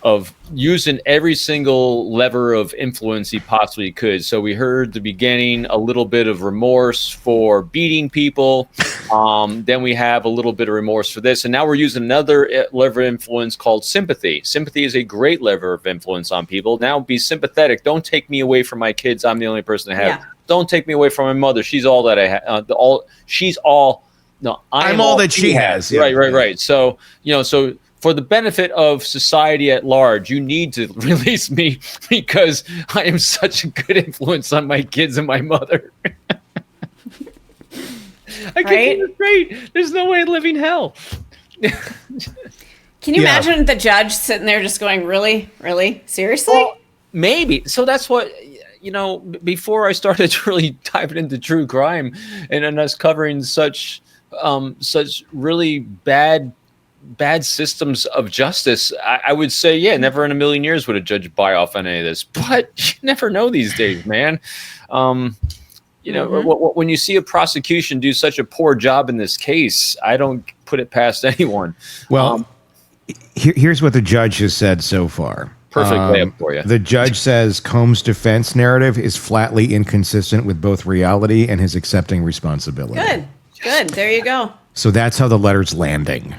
of using every single lever of influence he possibly could. So we heard the beginning, a little bit of remorse for beating people. Then we have a little bit of remorse for this. And now we're using another lever of influence called sympathy. Sympathy is a great lever of influence on people. Now be sympathetic. Don't take me away from my kids. I'm the only person I have. Yeah. Don't take me away from my mother. She's all that I have. I'm all that she has. Yeah. Right. So, you know, so for the benefit of society at large, you need to release me because I am such a good influence on my kids and my mother. I can't keep it straight. There's no way of living hell. Can you imagine the judge sitting there just going, really? Really? Seriously? Well, maybe. So that's what, you know, before I started really diving into true crime and us covering such really bad systems of justice, I would say, yeah, never in a million years would a judge buy off on any of this. But you never know these days, man. You know, when you see a prosecution do such a poor job in this case, I don't put it past anyone. Well, here's what the judge has said so far. Perfect layup for you. The judge says Combs' defense narrative is flatly inconsistent with both reality and his accepting responsibility. Good. There you go. So that's how the letter's landing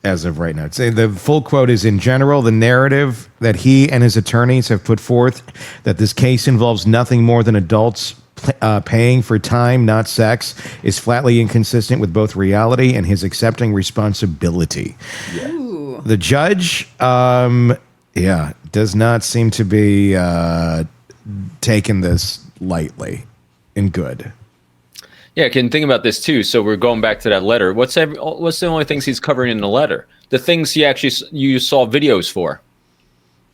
as of right now. The full quote is, in general, the narrative that he and his attorneys have put forth that this case involves nothing more than adults paying for time, not sex, is flatly inconsistent with both reality and his accepting responsibility. Ooh. The judge, does not seem to be taking this lightly and good. Yeah, can think about this too. So we're going back to that letter. What's the only things he's covering in the letter? The things you saw videos for.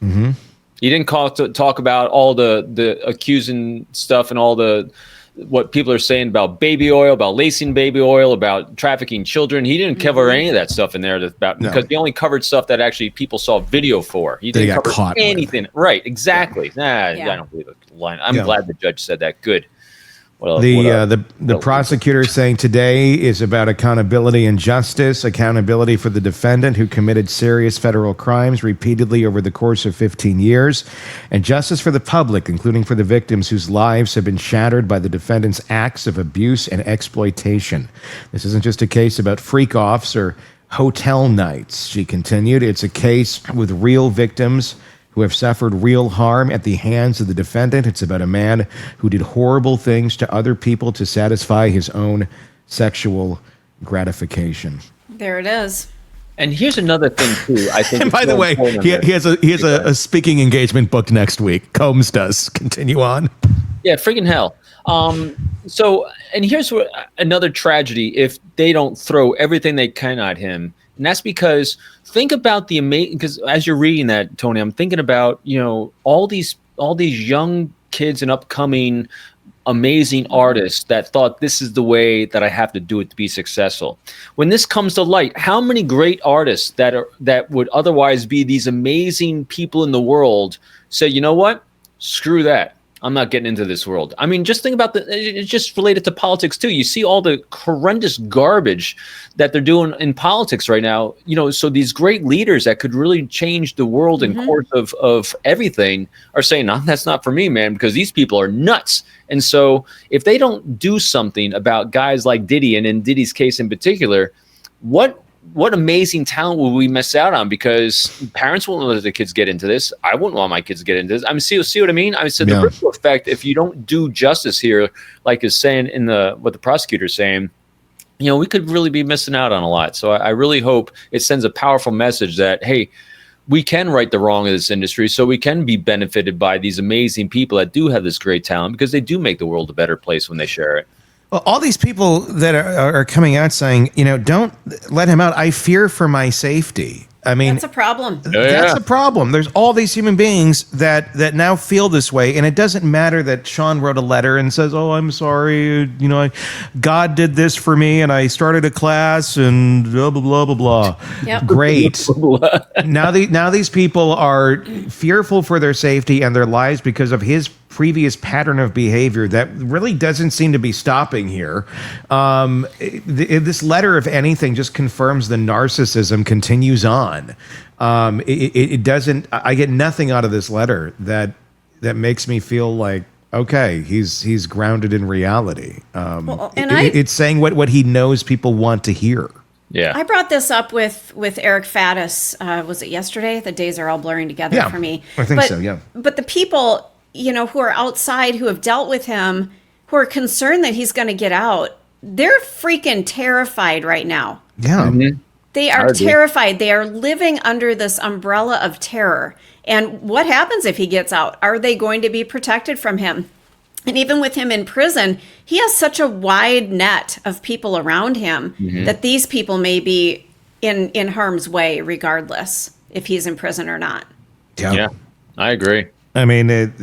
Mm-hmm. He didn't talk about all the accusing stuff and all what people are saying about baby oil, about lacing baby oil, about trafficking children. He didn't cover any of that stuff in there because he only covered stuff that actually people saw video for. He didn't cover anything. Right, exactly. I don't believe a line. I'm glad the judge said that. Good. The prosecutor is saying today is about accountability and justice, accountability for the defendant who committed serious federal crimes repeatedly over the course of 15 years, and justice for the public, including for the victims whose lives have been shattered by the defendant's acts of abuse and exploitation. This isn't just a case about freak-offs or hotel nights, she continued. It's a case with real victims who have suffered real harm at the hands of the defendant. It's about a man who did horrible things to other people to satisfy his own sexual gratification. There it is. And here's another thing too. I think. And by the way, he has a speaking engagement booked next week. Combs does. Continue on. Yeah, freaking hell. So, and here's another tragedy if they don't throw everything they can at him. And that's because think about the amazing, because as you're reading that, Tony, I'm thinking about, all these young kids and upcoming amazing artists that thought this is the way that I have to do it to be successful. When this comes to light, how many great artists that would otherwise be these amazing people in the world say, you know what? Screw that. I'm not getting into this world. I mean, just think about it's just related to politics too. You see all the horrendous garbage that they're doing in politics right now. So these great leaders that could really change the world in course of everything are saying, no, that's not for me, man, because these people are nuts. And so if they don't do something about guys like Diddy, and in Diddy's case in particular, what amazing talent will we miss out on? Because parents won't let their kids get into this. I wouldn't want my kids to get into this. I mean, see what I mean? I said the ripple effect, if you don't do justice here, like is saying in what the prosecutor's saying, we could really be missing out on a lot. So I really hope it sends a powerful message that, hey, we can right the wrong of this industry, so we can be benefited by these amazing people that do have this great talent, because they do make the world a better place when they share it. Well, all these people that are coming out saying, don't let him out. I fear for my safety. I mean, that's a problem. That's a problem. There's all these human beings that now feel this way, and it doesn't matter that Sean wrote a letter and says, "Oh, I'm sorry, God did this for me, and I started a class, and blah blah blah blah blah." Yep. Great. Now these people are fearful for their safety and their lives because of his previous pattern of behavior that really doesn't seem to be stopping here. This letter, if anything, just confirms the narcissism continues on. It doesn't. I get nothing out of this letter that makes me feel like, okay, he's grounded in reality. It's saying what he knows people want to hear. Yeah, I brought this up with Eric Faddis. Was it yesterday? The days are all blurring together for me. I think so. Yeah, but the people who are outside, who have dealt with him, who are concerned that he's going to get out, they're freaking terrified right now. Yeah. Mm-hmm. They are terrified. They are living under this umbrella of terror. And what happens if he gets out? Are they going to be protected from him? And even with him in prison, he has such a wide net of people around him that these people may be in harm's way regardless if he's in prison or not. Yeah, I agree. I mean, there's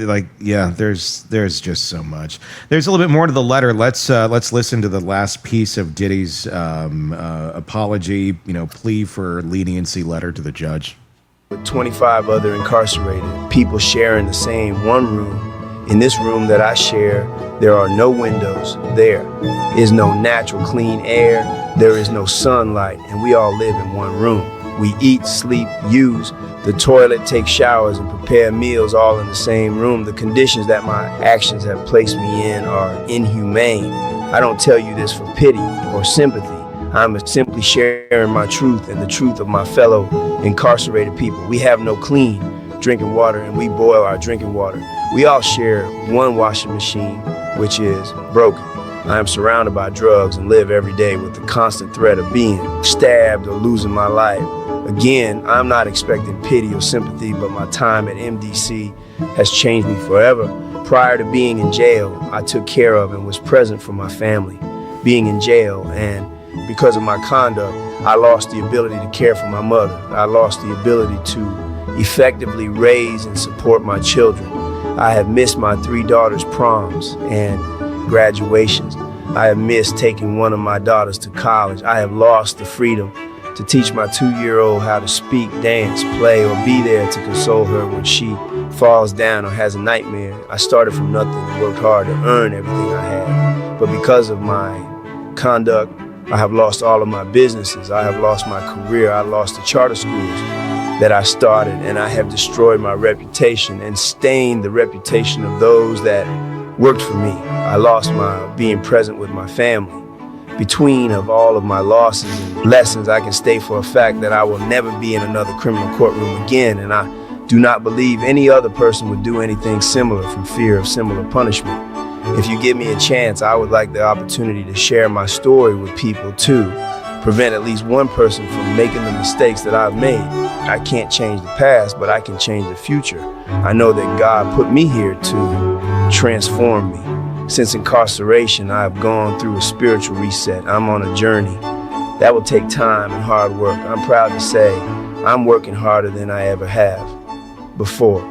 just so much. There's a little bit more to the letter. Let's listen to the last piece of Diddy's apology, plea for leniency letter to the judge. With 25 other incarcerated people sharing the same one room, in this room that I share, there are no windows. There is no natural clean air. There is no sunlight, and we all live in one room. We eat, sleep, use the toilet, take showers, and prepare meals all in the same room. The conditions that my actions have placed me in are inhumane. I don't tell you this for pity or sympathy. I'm simply sharing my truth and the truth of my fellow incarcerated people. We have no clean drinking water, and we boil our drinking water. We all share one washing machine, which is broken. I am surrounded by drugs and live every day with the constant threat of being stabbed or losing my life. Again, I'm not expecting pity or sympathy, but my time at MDC has changed me forever. Prior to being in jail, I took care of and was present for my family. Being in jail, and because of my conduct, I lost the ability to care for my mother. I lost the ability to effectively raise and support my children. I have missed my 3 daughters' proms and graduations. I have missed taking one of my daughters to college. I have lost the freedom to teach my 2-year-old how to speak, dance, play, or be there to console her when she falls down or has a nightmare. I started from nothing and worked hard to earn everything I had. But because of my conduct, I have lost all of my businesses. I have lost my career. I lost the charter schools that I started, and I have destroyed my reputation and stained the reputation of those that worked for me. I lost my being present with my family. Between of all of my losses and lessons, I can state for a fact that I will never be in another criminal courtroom again, and I do not believe any other person would do anything similar from fear of similar punishment. If you give me a chance, I would like the opportunity to share my story with people too. prevent at least one person from making the mistakes that I've made. I can't change the past, but I can change the future. I know that God put me here to transform me. Since incarceration, I've gone through a spiritual reset. I'm on a journey. That will take time and hard work. I'm proud to say I'm working harder than I ever have before.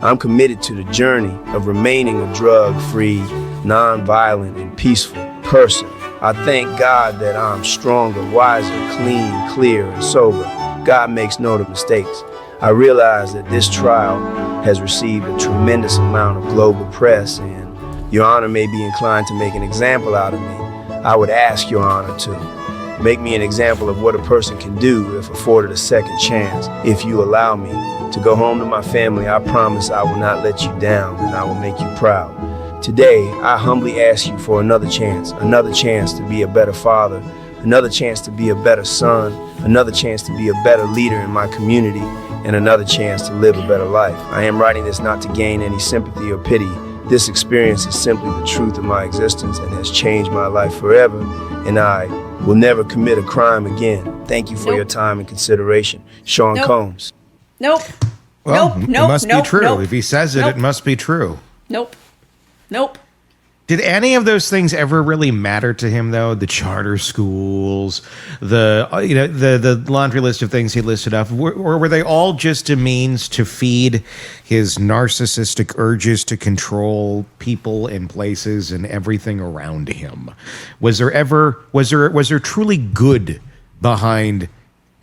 I'm committed to the journey of remaining a drug-free, non-violent, and peaceful person. I thank God that I'm stronger, wiser, clean, clear, and sober. God makes note of mistakes. I realize that this trial has received a tremendous amount of global press, and Your Honor may be inclined to make an example out of me. I would ask Your Honor to make me an example of what a person can do if afforded a second chance. If you allow me to go home to my family, I promise I will not let you down, and I will make you proud. Today, I humbly ask you for another chance to be a better father, another chance to be a better son, another chance to be a better leader in my community, and another chance to live a better life. I am writing this not to gain any sympathy or pity. This experience is simply the truth of my existence and has changed my life forever, and I will never commit a crime again. Thank you for your time and consideration. Sean Combs. Nope. Well, it must be true. Nope. If he says it, it must be true. Nope. Did any of those things ever really matter to him, though? The charter schools, the laundry list of things he listed off, or were they all just a means to feed his narcissistic urges to control people and places and everything around him? Was there truly good behind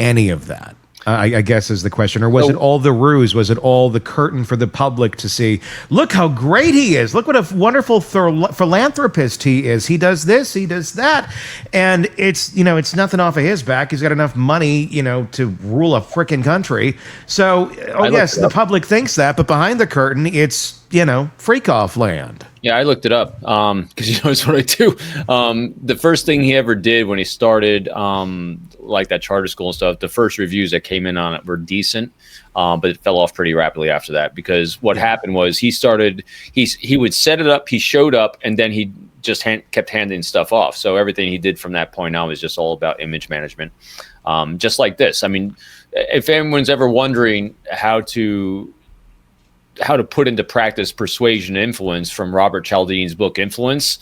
any of that? I guess is the question. Or was it all the ruse? Was it all the curtain for the public to see, look how great he is. Look what a wonderful philanthropist he is. He does this, he does that. And it's nothing off of his back. He's got enough money, to rule a frickin' country. So, yes, the public thinks that, but behind the curtain, it's, freak off land. Yeah, I looked it up because it's what I do. The first thing he ever did when he started like that charter school and stuff, the first reviews that came in on it were decent, but it fell off pretty rapidly after that because what happened was he would set it up, he showed up, and then he just kept handing stuff off. So everything he did from that point on was just all about image management, just like this. I mean, if anyone's ever wondering how to put into practice persuasion and influence from Robert Cialdini's book Influence,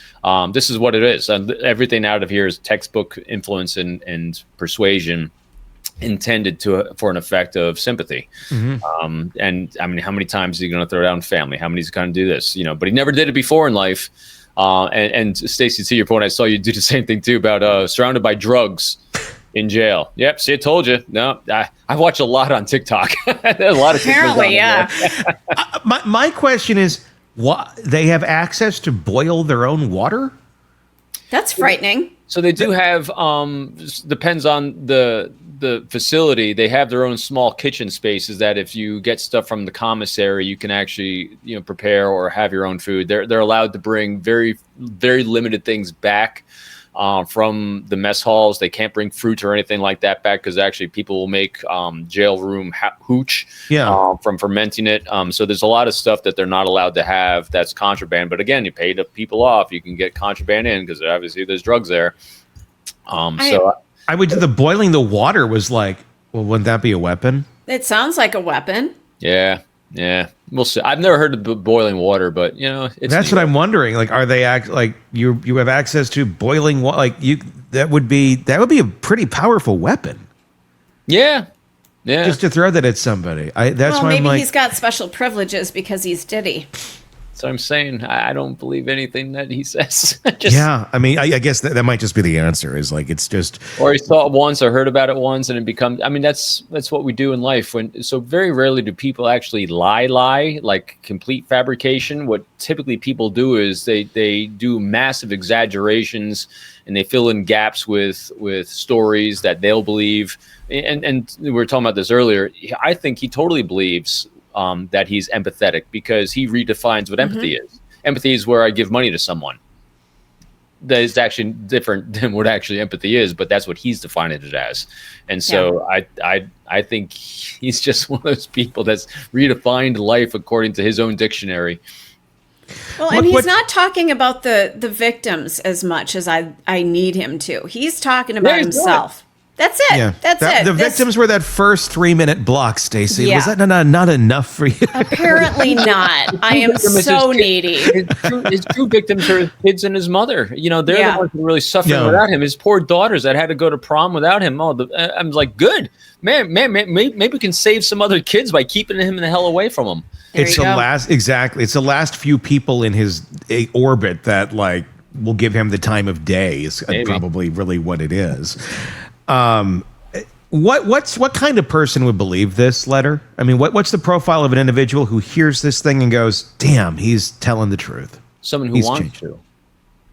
this is what it is. Everything out of here is textbook influence and persuasion intended for an effect of sympathy. Mm-hmm. And I mean, how many times is he going to throw down family? How many is he going to do this? But he never did it before in life. And Stacey, to your point, I saw you do the same thing too about surrounded by drugs in jail. Yep. See, I told you. No, I watch a lot on TikTok. There's a lot of apparently, yeah. My question is, what, they have access to boil their own water? That's frightening. So they do have. Depends on the facility. They have their own small kitchen spaces that if you get stuff from the commissary, you can actually prepare or have your own food. They're allowed to bring very, very limited things back from the mess halls. They can't bring fruit or anything like that back because actually people will make jail room hooch from fermenting it. So there's a lot of stuff that they're not allowed to have that's contraband. But again, you pay the people off. You can get contraband in because obviously there's drugs there. I would. The boiling the water was like, well, wouldn't that be a weapon? It sounds like a weapon. Yeah. We'll see. I've never heard of boiling water, but that's what I'm wondering. Like, are they like you have access to boiling water? Like that would be a pretty powerful weapon. Yeah. Just to throw that at somebody. That's why maybe he's got special privileges because he's Diddy. So I'm saying I don't believe anything that he says. I mean, I guess that might just be the answer. Is like it's just, or he saw it once or heard about it once, and it becomes. I mean, that's what we do in life. So very rarely do people actually lie like complete fabrication. What typically people do is they do massive exaggerations and they fill in gaps with stories that they'll believe. And we were talking about this earlier. I think he totally believes that he's empathetic because he redefines what empathy is. Empathy is where I give money to someone. That is actually different than what actually empathy is, but that's what he's defining it as. And so I think he's just one of those people that's redefined life according to his own dictionary. Well, and he's not talking about the victims as much as I need him to. He's talking about himself. That's it. Yeah, That's it. The victims were that first 3-minute block, Stacey. Yeah. Was that not enough for you? Apparently not. I am so needy. His true victims are his kids and his mother. You know, they're the ones who are really suffering without him. His poor daughters that had to go to prom without him. I'm like, good. Man, maybe we can save some other kids by keeping him the hell away from him. It's the last few people in his orbit that like will give him the time of day is probably really what it is. What kind of person would believe this letter? I mean, what's the profile of an individual who hears this thing and goes, "Damn, he's telling the truth"? Someone who wants to.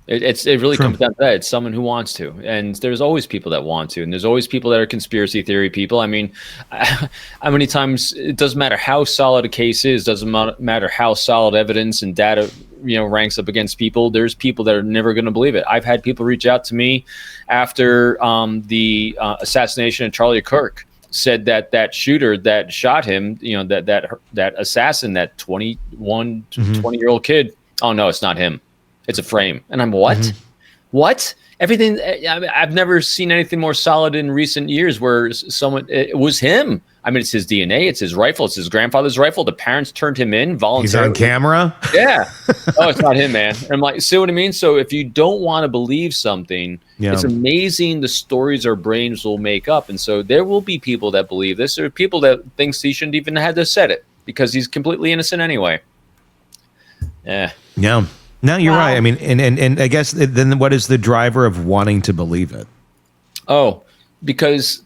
It really comes down to that. It's someone who wants to, and there's always people that want to, and there's always people that are conspiracy theory people. I mean, how many times it doesn't matter how solid a case is, doesn't matter how solid evidence and data ranks up against people. There's people that are never going to believe it. I've had people reach out to me after the assassination of Charlie Kirk. Said that shooter that shot him, that assassin, that 20-year-old kid. Oh no, it's not him. It's a frame. And I'm what? Mm-hmm. What? Everything. I've never seen anything more solid in recent years where it was him. I mean, it's his DNA. It's his rifle. It's his grandfather's rifle. The parents turned him in voluntarily. He's on camera? Yeah. Oh, it's not him, man. And I'm like, see what I mean? So if you don't want to believe something, it's amazing the stories our brains will make up. And so there will be people that believe this. There are people that thinks he shouldn't even have to said it because he's completely innocent anyway. Yeah. Yeah. No, you're right. I mean, and I guess then what is the driver of wanting to believe it? Oh, because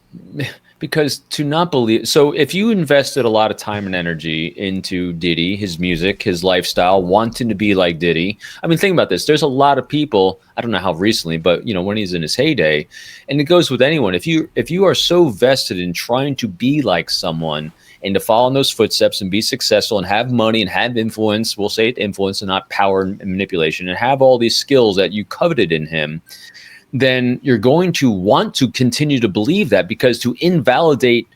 to not believe. So if you invested a lot of time and energy into Diddy, his music, his lifestyle, wanting to be like Diddy. I mean, think about this. There's a lot of people, I don't know how recently, but when he's in his heyday, and it goes with anyone. If you are so vested in trying to be like someone and to follow in those footsteps and be successful and have money and have influence, we'll say influence and not power and manipulation, and have all these skills that you coveted in him, then you're going to want to continue to believe that, because to invalidate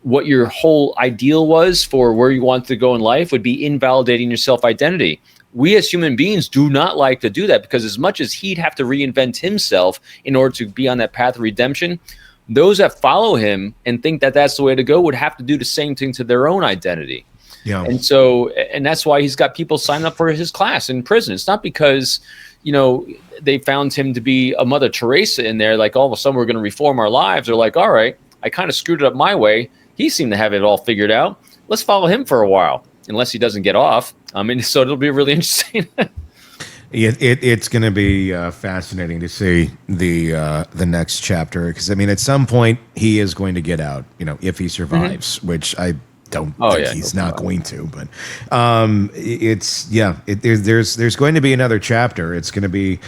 what your whole ideal was for where you want to go in life would be invalidating your self-identity. We as human beings do not like to do that, because as much as he'd have to reinvent himself in order to be on that path of redemption, those that follow him and think that that's the way to go would have to do the same thing to their own identity. Yeah. And that's why he's got people sign up for his class in prison. It's not because, they found him to be a Mother Teresa in there, like all of a sudden we're going to reform our lives. They're like, all right, I kind of screwed it up my way. He seemed to have it all figured out. Let's follow him for a while, unless he doesn't get off. I mean, so it'll be really interesting. It's going to be fascinating to see the next chapter, because I mean, at some point he is going to get out. If he survives, which I don't think he's not going to. But there's going to be another chapter. It's going to be.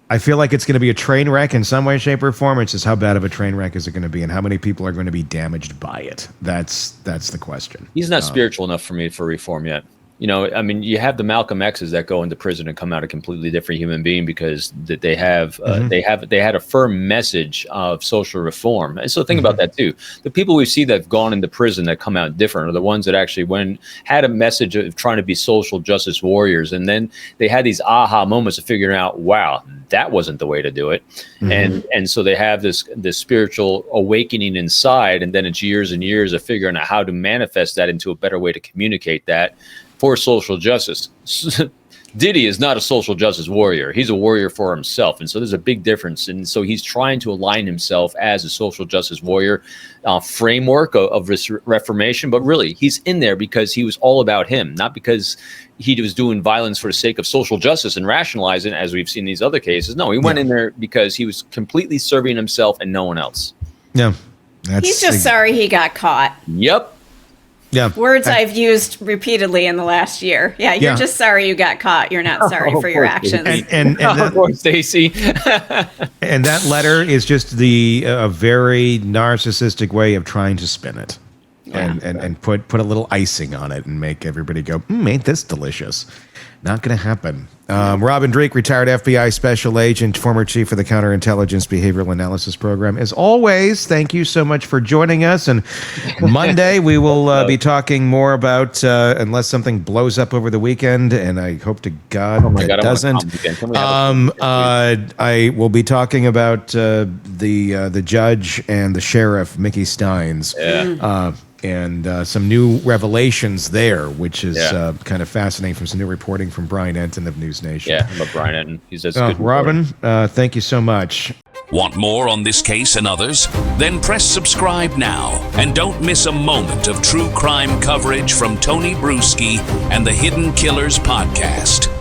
I feel like it's going to be a train wreck in some way, shape, or form. It's just how bad of a train wreck is it going to be, and how many people are going to be damaged by it. That's the question. He's not spiritual enough for me for reform yet. I mean, you have the Malcolm X's that go into prison and come out a completely different human being because they have they had a firm message of social reform. And so think about that too. The people we see that have gone into prison that come out different are the ones that actually had a message of trying to be social justice warriors, and then they had these aha moments of figuring out, wow, that wasn't the way to do it. And so they have this spiritual awakening inside, and then it's years and years of figuring out how to manifest that into a better way to communicate that for social justice. Diddy is not a social justice warrior. He's a warrior for himself. And so there's a big difference. And so he's trying to align himself as a social justice warrior framework of this reformation. But really, he's in there because he was all about him, not because he was doing violence for the sake of social justice and rationalizing, as we've seen in these other cases. No, he went in there because he was completely serving himself and no one else. Yeah. He's just sorry he got caught. Yep. Yeah. Words I've used repeatedly in the last year. Yeah, you're just sorry you got caught. You're not sorry for your actions. And Stacey. And that letter is just a very narcissistic way of trying to spin it, and put a little icing on it and make everybody go, ain't this delicious? Not going to happen. Robin Dreeke, retired FBI special agent, former chief of the Counterintelligence Behavioral Analysis Program. As always, thank you so much for joining us. And Monday, we will be talking more about, unless something blows up over the weekend, and I hope to God it doesn't. I will be talking about the judge and the sheriff, Mickey Steins. Yeah. And some new revelations there, which is kind of fascinating from some new reporting from Brian Enton of News Nation. Yeah, I love Brian Enton. He's just good. Robin, thank you so much. Want more on this case and others? Then press subscribe now and don't miss a moment of true crime coverage from Tony Bruschi and the Hidden Killers podcast.